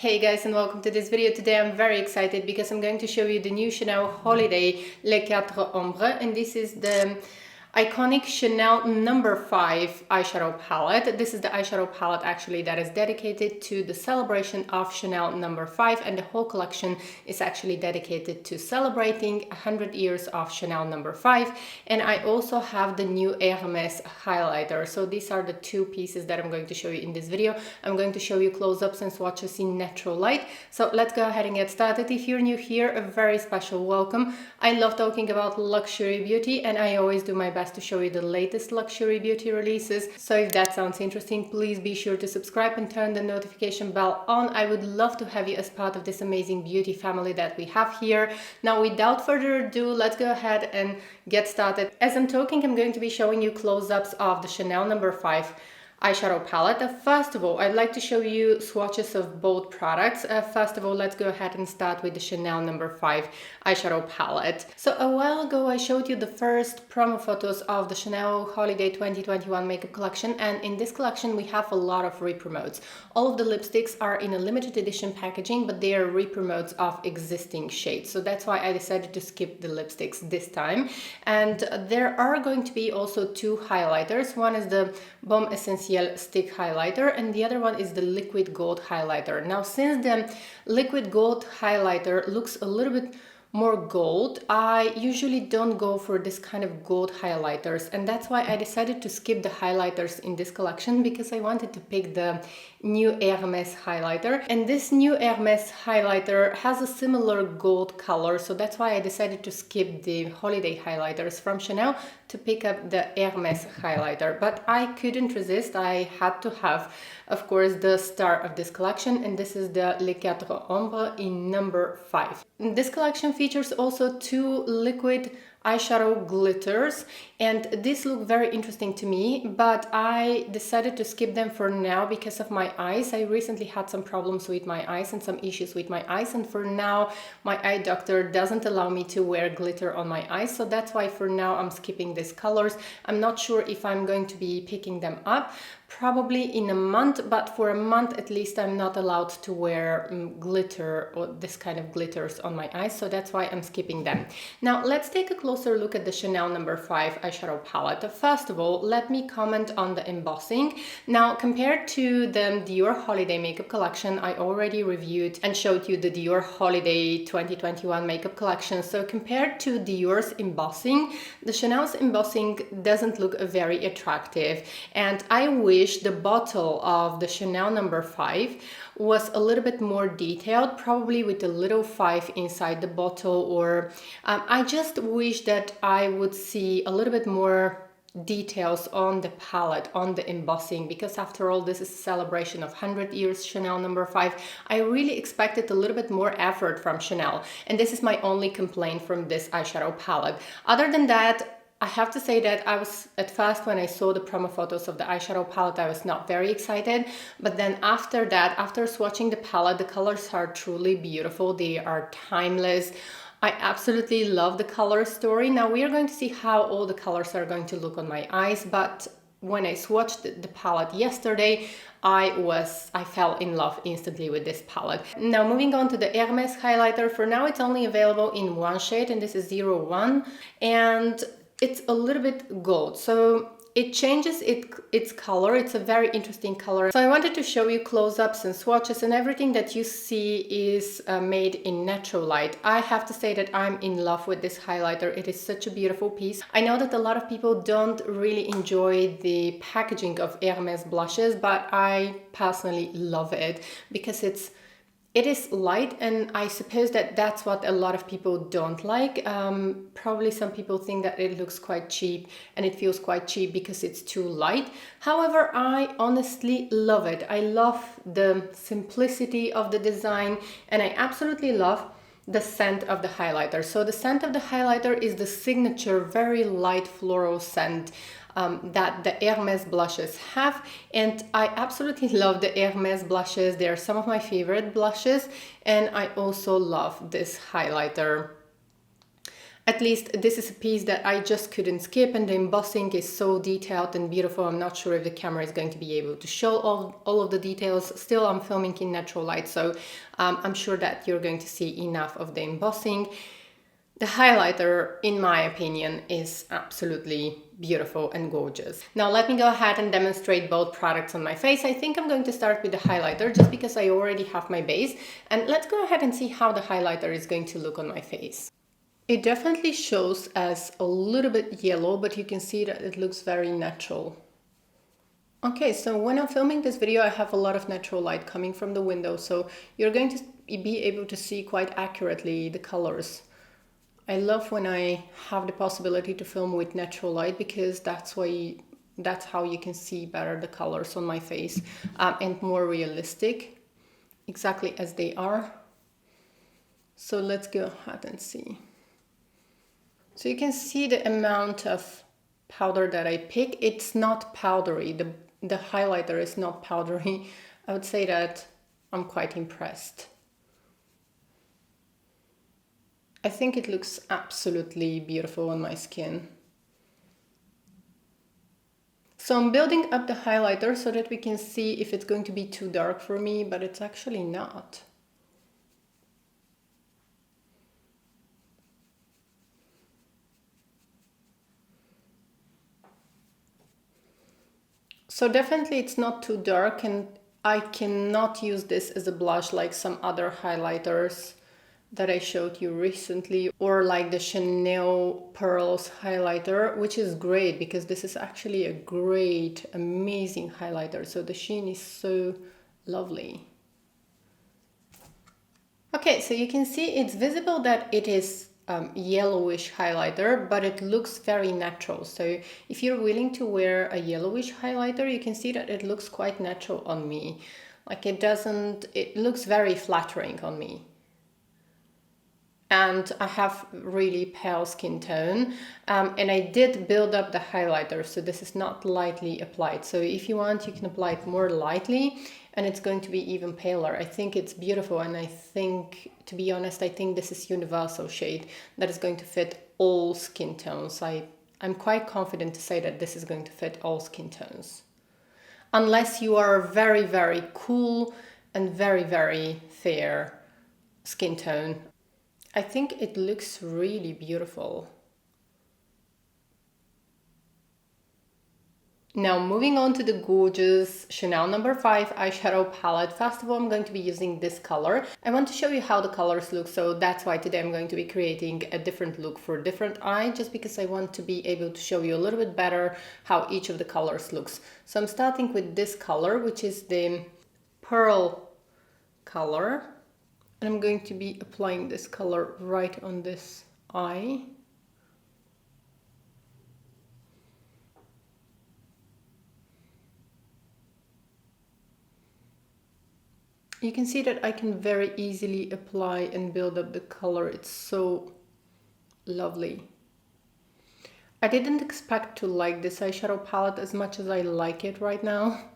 Hey guys, and welcome to this video. Today I'm very excited because I'm going to show you the new Chanel Holiday Les 4 Ombres, and this is the iconic Chanel No. 5 eyeshadow palette. This is the eyeshadow palette actually that is dedicated to the celebration of Chanel No. 5, and the whole collection is actually dedicated to celebrating 100 years of Chanel No. 5. And I also have the new Hermès Highlighter. So these are the two pieces that I'm going to show you in this video. I'm going to show you close-ups and swatches in natural light. So let's go ahead and get started. If you're new here, a very special welcome. I love talking about luxury beauty, and I always do my best to show you the latest luxury beauty releases. So if that sounds interesting, please be sure to subscribe and turn the notification bell on. I would love to have you as part of this amazing beauty family that we have here. Now, without further ado, let's go ahead and get started. As I'm talking, I'm going to be showing you close-ups of the Chanel No. 5 eyeshadow palette. First of all, I'd like to show you swatches of both products. First of all, let's go ahead and start with the Chanel No. 5 eyeshadow palette. So a while ago, I showed you the first promo photos of the Chanel Holiday 2021 makeup collection, and in this collection, we have a lot of re-promotes. All of the lipsticks are in a limited edition packaging, but they are re-promotes of existing shades. So that's why I decided to skip the lipsticks this time. And there are going to be also two highlighters. One is the Bomb Essentiel stick highlighter, and the other one is the liquid gold highlighter. Now, since the liquid gold highlighter looks a little bit more gold, I usually don't go for this kind of gold highlighters, and that's why I decided to skip the highlighters in this collection, because I wanted to pick the new Hermes highlighter. And this new Hermes highlighter has a similar gold color, so that's why I decided to skip the holiday highlighters from Chanel to pick up the Hermes highlighter. But I couldn't resist. I had to have, of course, the star of this collection, and this is the Les 4 Ombres in No. 5. This collection features also two liquid eyeshadow glitters, and these look very interesting to me, but I decided to skip them for now because of my eyes. I recently had some problems with my eyes and some issues with my eyes, and for now my eye doctor doesn't allow me to wear glitter on my eyes, so that's why for now I'm skipping these colors. I'm not sure if I'm going to be picking them up, probably in a month, but for a month at least I'm not allowed to wear glitter or this kind of glitters on my eyes, so that's why I'm skipping them. Now let's take a closer look at the Chanel No. 5 eyeshadow palette. First of all, let me comment on the embossing. Now, compared to the Dior Holiday makeup collection, I already reviewed and showed you the Dior Holiday 2021 makeup collection. So compared to Dior's embossing, the Chanel's embossing doesn't look very attractive, and I wish the bottle of the Chanel No. 5 was a little bit more detailed, probably with a little 5 inside the bottle, or I just wish that I would see a little bit more details on the palette, on the embossing, because after all, this is a celebration of 100 years Chanel No. 5. I really expected a little bit more effort from Chanel, and this is my only complaint from this eyeshadow palette. Other than that, I have to say that I was, at first when I saw the promo photos of the eyeshadow palette, I was not very excited. But then after that, after swatching the palette, the colors are truly beautiful. They are timeless. I absolutely love the color story. Now we are going to see how all the colors are going to look on my eyes. But when I swatched the palette yesterday, I fell in love instantly with this palette. Now moving on to the Hermes highlighter. For now, it's only available in one shade, and this is 01. And it's a little bit gold, so it changes its color. It's a very interesting color. So I wanted to show you close-ups and swatches, and everything that you see is made in natural light. I have to say that I'm in love with this highlighter. It is such a beautiful piece. I know that a lot of people don't really enjoy the packaging of Hermes blushes, but I personally love it because it is light, and I suppose that that's what a lot of people don't like. Probably some people think that it looks quite cheap and it feels quite cheap because it's too light. However, I honestly love it. I love the simplicity of the design, and I absolutely love the scent of the highlighter. So the scent of the highlighter is the signature very light floral scent that the Hermes blushes have, and I absolutely love the Hermes blushes. They are some of my favorite blushes, and I also love this highlighter. At least this is a piece that I just couldn't skip, and the embossing is so detailed and beautiful. I'm not sure if the camera is going to be able to show all of the details. Still, I'm filming in natural light, so I'm sure that you're going to see enough of the embossing. The highlighter, in my opinion, is absolutely beautiful and gorgeous. Now let me go ahead and demonstrate both products on my face. I think I'm going to start with the highlighter just because I already have my base, and let's go ahead and see how the highlighter is going to look on my face. It definitely shows as a little bit yellow, but you can see that it looks very natural. Okay, so when I'm filming this video, I have a lot of natural light coming from the window, so you're going to be able to see quite accurately the colors. I love when I have the possibility to film with natural light because that's how you can see better the colors on my face and more realistic, exactly as they are. So let's go ahead and see. So you can see the amount of powder that I pick. It's not powdery. The highlighter is not powdery. I would say that I'm quite impressed. I think it looks absolutely beautiful on my skin. So I'm building up the highlighter so that we can see if it's going to be too dark for me, but it's actually not. So definitely it's not too dark, and I cannot use this as a blush like some other highlighters that I showed you recently, or like the Chanel Pearls highlighter, which is great because this is actually a great, amazing highlighter. So the sheen is so lovely. Okay, so you can see it's visible that it is yellowish highlighter, but it looks very natural. So if you're willing to wear a yellowish highlighter, you can see that it looks quite natural on me. Like it looks very flattering on me. And I have really pale skin tone, and I did build up the highlighter, so this is not lightly applied. So if you want, you can apply it more lightly and it's going to be even paler. I think it's beautiful, and I think, to be honest, I think this is universal shade that is going to fit all skin tones. I'm quite confident to say that this is going to fit all skin tones. Unless you are very, very cool and very, very fair skin tone. I think it looks really beautiful. Now moving on to the gorgeous Chanel No. 5 eyeshadow palette. First of all, I'm going to be using this color. I want to show you how the colors look, so that's why today I'm going to be creating a different look for different eye, just because I want to be able to show you a little bit better how each of the colors looks. So I'm starting with this color, which is the pearl color. And I'm going to be applying this color right on this eye. You can see that I can very easily apply and build up the color. It's so lovely. I didn't expect to like this eyeshadow palette as much as I like it right now.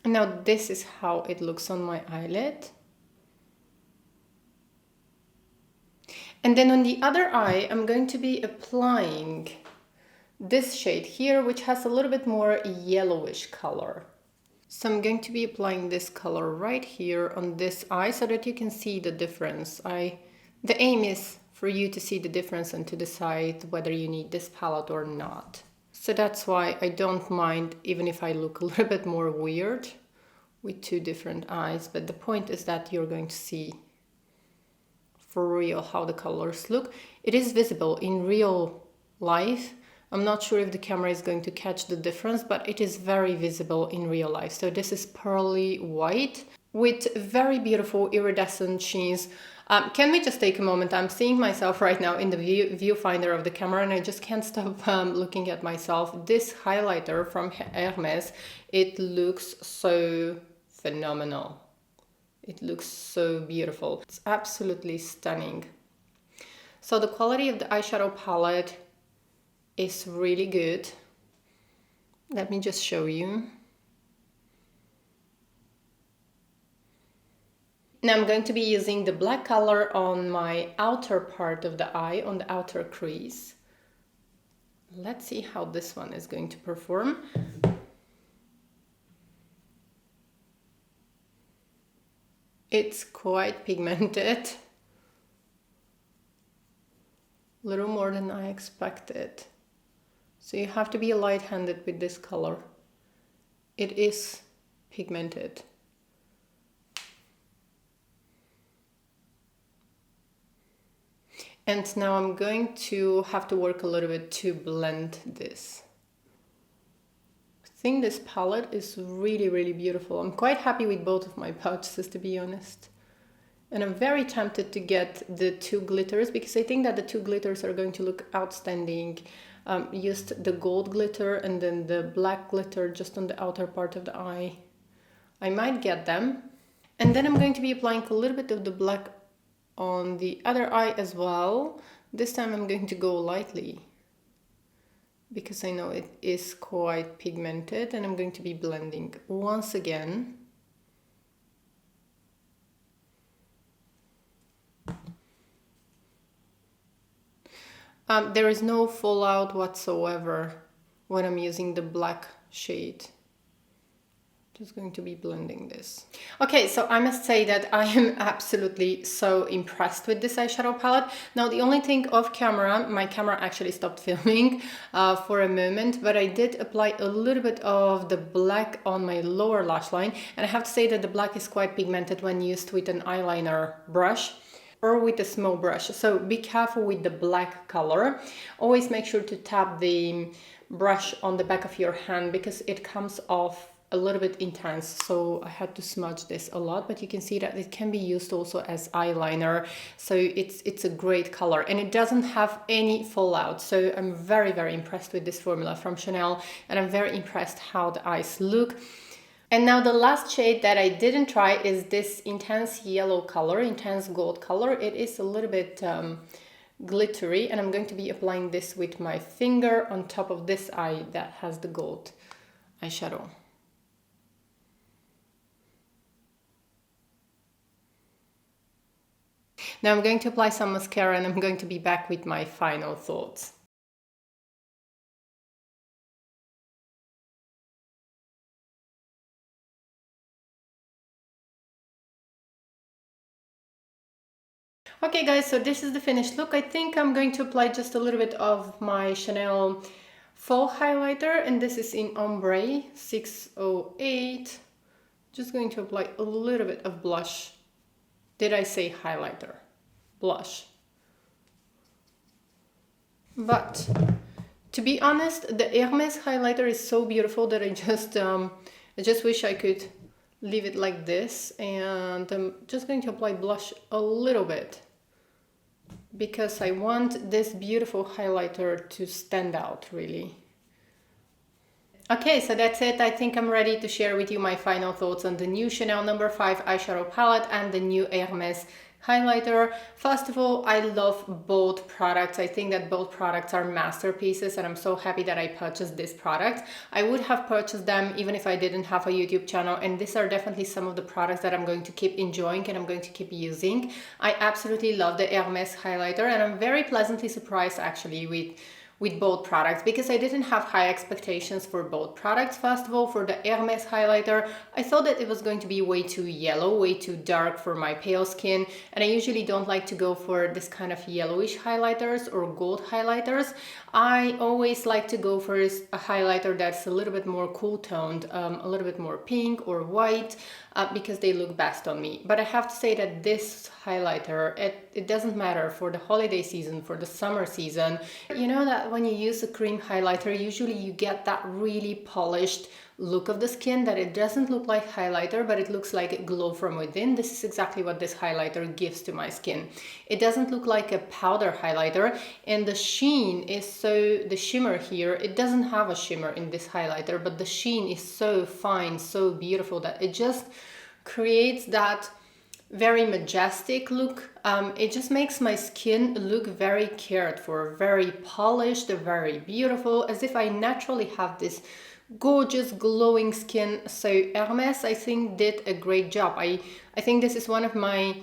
And now this is how it looks on my eyelid. And then on the other eye, I'm going to be applying this shade here, which has a little bit more yellowish color. So I'm going to be applying this color right here on this eye so that you can see the difference. The aim is for you to see the difference and to decide whether you need this palette or not. So that's why I don't mind even if I look a little bit more weird with two different eyes, but the point is that you're going to see for real how the colors look. It is visible in real life. I'm not sure if the camera is going to catch the difference, but it is very visible in real life. So this is pearly white with very beautiful iridescent sheens. Can we just take a moment? I'm seeing myself right now in the viewfinder of the camera, and I just can't stop looking at myself. This highlighter from Hermes, it looks so phenomenal. It looks so beautiful. It's absolutely stunning. So the quality of the eyeshadow palette is really good. Let me just show you. Now I'm going to be using the black color on my outer part of the eye, on the outer crease. Let's see how this one is going to perform. It's quite pigmented. A little more than I expected. So you have to be light-handed with this color. It is pigmented. And now I'm going to have to work a little bit to blend this. I think this palette is really, really beautiful. I'm quite happy with both of my pouches, to be honest. And I'm very tempted to get the two glitters because I think that the two glitters are going to look outstanding. Used the gold glitter and then the black glitter just on the outer part of the eye. I might get them. And then I'm going to be applying a little bit of the black on the other eye as well. This time I'm going to go lightly because I know it is quite pigmented, and I'm going to be blending once again. There is no fallout whatsoever when I'm using the black shade. Just going to be blending this. Okay, so I must say that I am absolutely so impressed with this eyeshadow palette. Now, the only thing off camera, my camera actually stopped filming for a moment, but I did apply a little bit of the black on my lower lash line. And I have to say that the black is quite pigmented when used with an eyeliner brush or with a small brush. So be careful with the black color. Always make sure to tap the brush on the back of your hand because it comes off a little bit intense, so I had to smudge this a lot, but you can see that it can be used also as eyeliner, so it's a great color and it doesn't have any fallout. So I'm very, very impressed with this formula from Chanel, and I'm very impressed how the eyes look. And now the last shade that I didn't try is this intense yellow color, intense gold color. It is a little bit glittery, and I'm going to be applying this with my finger on top of this eye that has the gold eyeshadow. Now I'm going to apply some mascara, and I'm going to be back with my final thoughts. Okay guys, so this is the finished look. I think I'm going to apply just a little bit of my Chanel Fall Highlighter, and this is in Ombre 608. Just going to apply a little bit of blush. Did I say highlighter? Blush. But to be honest, the Hermes highlighter is so beautiful that I just wish I could leave it like this, and I'm just going to apply blush a little bit because I want this beautiful highlighter to stand out really. Okay, so that's it. I think I'm ready to share with you my final thoughts on the new Chanel No. 5 eyeshadow palette and the new Hermes highlighter. First of all, I love both products. I think that both products are masterpieces, and I'm so happy that I purchased this product. I would have purchased them even if I didn't have a YouTube channel, and these are definitely some of the products that I'm going to keep enjoying and I'm going to keep using. I absolutely love the Hermes highlighter, and I'm very pleasantly surprised actually with both products because I didn't have high expectations for both products. First of all, for the Hermes highlighter, I thought that it was going to be way too yellow, way too dark for my pale skin, and I usually don't like to go for this kind of yellowish highlighters or gold highlighters. I always like to go for a highlighter that's a little bit more cool toned, a little bit more pink or white, because they look best on me. But I have to say that this highlighter, it doesn't matter for the holiday season, for the summer season. You know that when you use a cream highlighter, usually you get that really polished look of the skin, that it doesn't look like highlighter, but it looks like a glow from within. This is exactly what this highlighter gives to my skin. It doesn't look like a powder highlighter, and the sheen is so, the shimmer here, it doesn't have a shimmer in this highlighter, but the sheen is so fine, so beautiful that it just creates that very majestic look. It just makes my skin look very cared for, very polished, very beautiful, as if I naturally have this gorgeous glowing skin. So Hermes, I think, did a great job. I think this is one of my,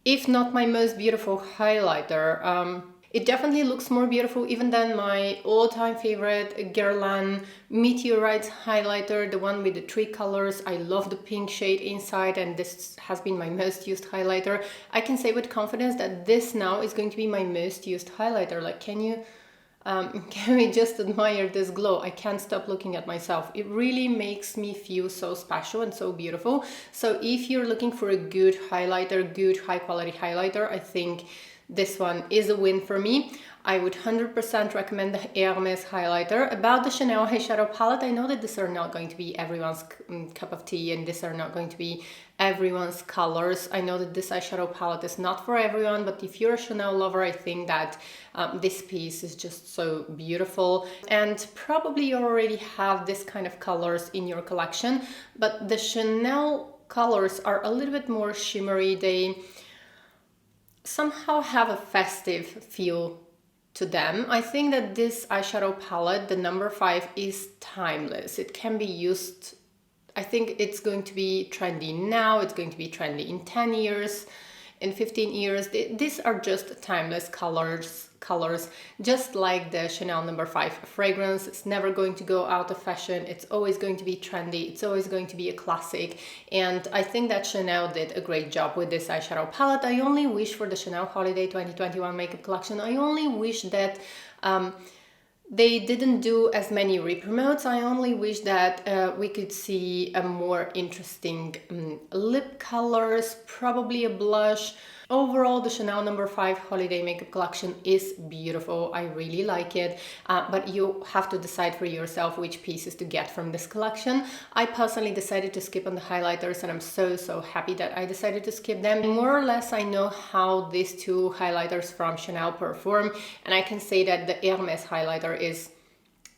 if not my most beautiful highlighter. It definitely looks more beautiful even than my all-time favorite Guerlain Meteorite highlighter, the one with the 3 colors. I love the pink shade inside, and this has been my most used highlighter. I can say with confidence that this now is going to be my most used highlighter. Like, can we just admire this glow? I can't stop looking at myself. It really makes me feel so special and so beautiful. So if you're looking for a good highlighter, good high quality highlighter, I think this one is a win for me. I would 100% recommend the Hermès highlighter. About the Chanel eyeshadow palette, I know that these are not going to be everyone's cup of tea, and these are not going to be everyone's colors. I know that this eyeshadow palette is not for everyone, but if you're a Chanel lover, I think that this piece is just so beautiful. And probably you already have this kind of colors in your collection, but the Chanel colors are a little bit more shimmery. They somehow have a festive feel to them. I think that this eyeshadow palette, the number 5, is timeless. It can be used. I think it's going to be trendy now, it's going to be trendy in 10 years, in 15 years. These are just timeless colors, just like the Chanel No. 5 fragrance. It's never going to go out of fashion. It's always going to be trendy. It's always going to be a classic. And I think that Chanel did a great job with this eyeshadow palette. I only wish for the Chanel Holiday 2021 makeup collection, I only wish that they didn't do as many re-promotes. I only wish that we could see a more interesting lip colors, probably a blush. Overall, the Chanel No. 5 Holiday makeup collection is beautiful. I really like it, but you have to decide for yourself which pieces to get from this collection. I personally decided to skip on the highlighters, and I'm so happy that I decided to skip them. More or less, I know how these 2 highlighters from Chanel perform, and I can say that the Hermes highlighter is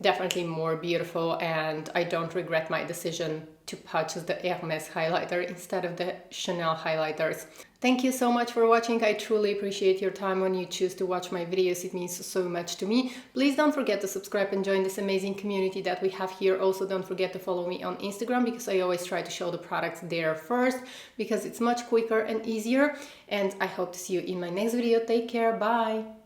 definitely more beautiful, and I don't regret my decision to purchase the Hermes highlighter instead of the Chanel highlighters. Thank you so much for watching. I truly appreciate your time when you choose to watch my videos. It means so much to me. Please don't forget to subscribe and join this amazing community that we have here. Also, don't forget to follow me on Instagram, because I always try to show the products there first, because it's much quicker and easier. And I hope to see you in my next video. Take care. Bye.